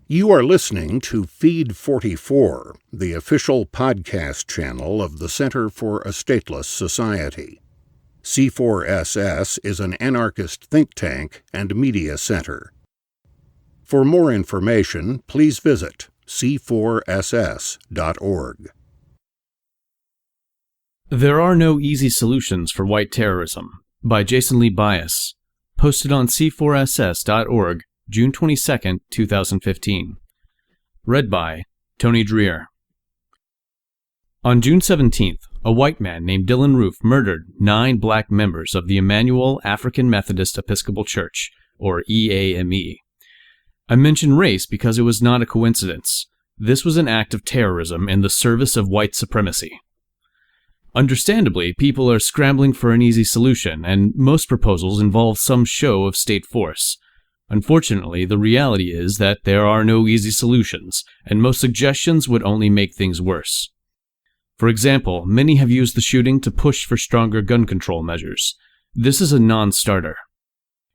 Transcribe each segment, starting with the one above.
You are listening to Feed 44, the official podcast channel of the Center for a Stateless Society. C4SS is an anarchist think tank and media center. For more information, please visit c4ss.org. There Are No Easy Solutions for White Terrorism by Jason Lee Byas, posted on c4ss.org, June 22, 2015. Read by Tony Dreher. On June 17th, a white man named Dylan Roof murdered 9 black members of the Emmanuel African Methodist Episcopal Church, or EAME. I mention race because it was not a coincidence. This was an act of terrorism in the service of white supremacy. Understandably, people are scrambling for an easy solution, and most proposals involve some show of state force. Unfortunately, the reality is that there are no easy solutions, and most suggestions would only make things worse. For example, many have used the shooting to push for stronger gun control measures. This is a non-starter.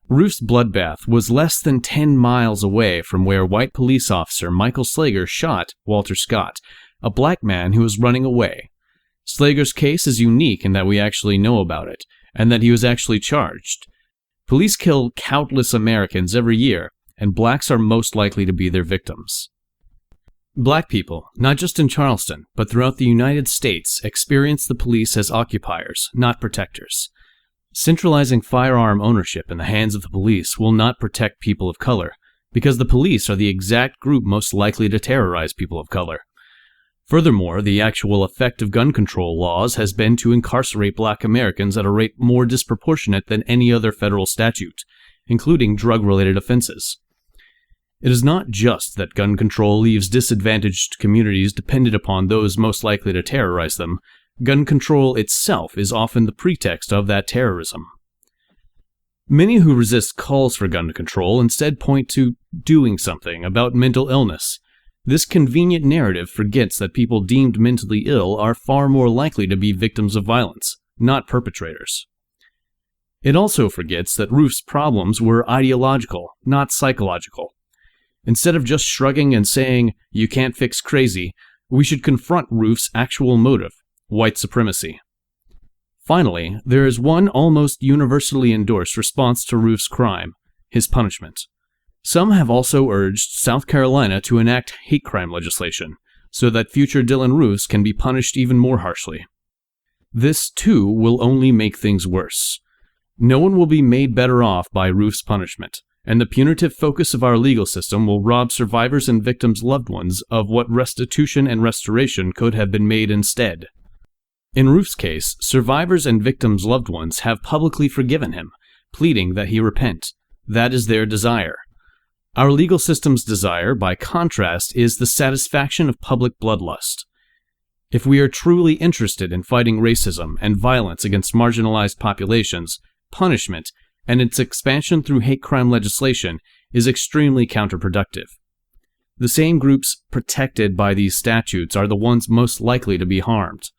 Roof's bloodbath was less than 10 miles away from where white police officer Michael Slager shot Walter Scott, a black man who was running away. Slager's case is unique in that we actually know about it, and that he was actually charged. Police kill countless Americans every year, and blacks are most likely to be their victims. Black people, not just in Charleston, but throughout the United States, experience the police as occupiers, not protectors. Centralizing firearm ownership in the hands of the police will not protect people of color, because the police are the exact group most likely to terrorize people of color. Furthermore, the actual effect of gun control laws has been to incarcerate black Americans at a rate more disproportionate than any other federal statute, including drug-related offenses. It is not just that gun control leaves disadvantaged communities dependent upon those most likely to terrorize them. Gun control itself is often the pretext of that terrorism. Many who resist calls for gun control instead point to doing something about mental illness. This convenient narrative forgets that people deemed mentally ill are far more likely to be victims of violence, not perpetrators. It also forgets that Roof's problems were ideological, not psychological. Instead of just shrugging and saying, "You can't fix crazy," we should confront Roof's actual motive, white supremacy. Finally, there is one almost universally endorsed response to Roof's crime, his punishment. Some have also urged South Carolina to enact hate crime legislation, so that future Dylan Roofs can be punished even more harshly. This, too, will only make things worse. No one will be made better off by Roof's punishment, and the punitive focus of our legal system will rob survivors and victims' loved ones of what restitution and restoration could have been made instead. In Roof's case, survivors and victims' loved ones have publicly forgiven him, pleading that he repent. That is their desire. Our legal system's desire, by contrast, is the satisfaction of public bloodlust. If we are truly interested in fighting racism and violence against marginalized populations, punishment, and its expansion through hate crime legislation is extremely counterproductive. The same groups protected by these statutes are the ones most likely to be harmed.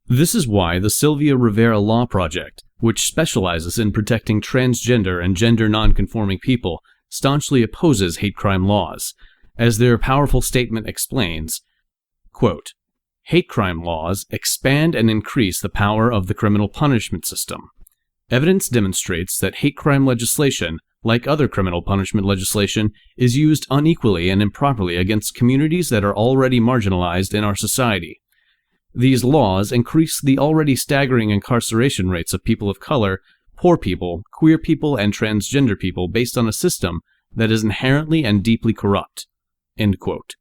This is why the Sylvia Rivera Law Project, which specializes in protecting transgender and gender nonconforming people, staunchly opposes hate crime laws. As their powerful statement explains, quote, "Hate crime laws expand and increase the power of the criminal punishment system. Evidence demonstrates that hate crime legislation, like other criminal punishment legislation, is used unequally and improperly against communities that are already marginalized in our society. These laws increase the already staggering incarceration rates of people of color, poor people, queer people, and transgender people based on a system that is inherently and deeply corrupt." End quote.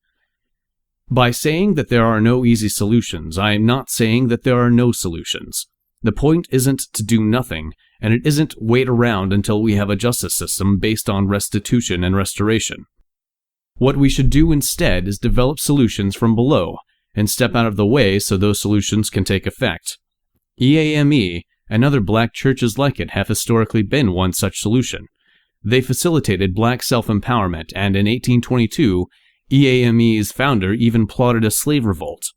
By saying that there are no easy solutions, I am not saying that there are no solutions. The point isn't to do nothing, and it isn't wait around until we have a justice system based on restitution and restoration. What we should do instead is develop solutions from below, and step out of the way so those solutions can take effect. EAME and other black churches like it have historically been one such solution. They facilitated black self-empowerment, and in 1822, EAME's founder even plotted a slave revolt.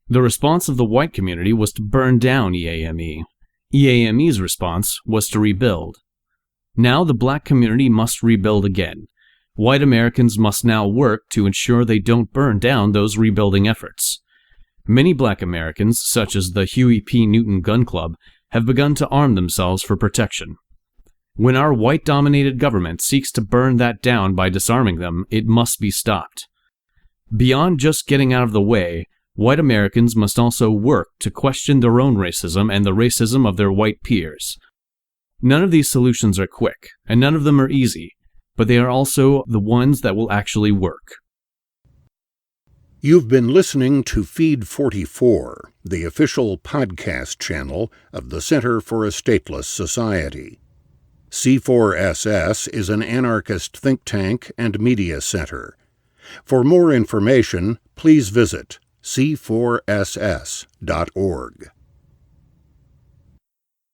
The response of the white community was to burn down EAME. EAME's response was to rebuild. Now the black community must rebuild again. white Americans must now work to ensure they don't burn down those rebuilding efforts. Many black Americans, such as the Huey P. Newton Gun Club, have begun to arm themselves for protection. When our white-dominated government seeks to burn that down by disarming them, it must be stopped. Beyond just getting out of the way, white Americans must also work to question their own racism and the racism of their white peers. None of these solutions are quick, and none of them are easy, but they are also the ones that will actually work. You've been listening to Feed 44, the official podcast channel of the Center for a Stateless Society. C4SS is an anarchist think tank and media center. For more information, please visit c4ss.org.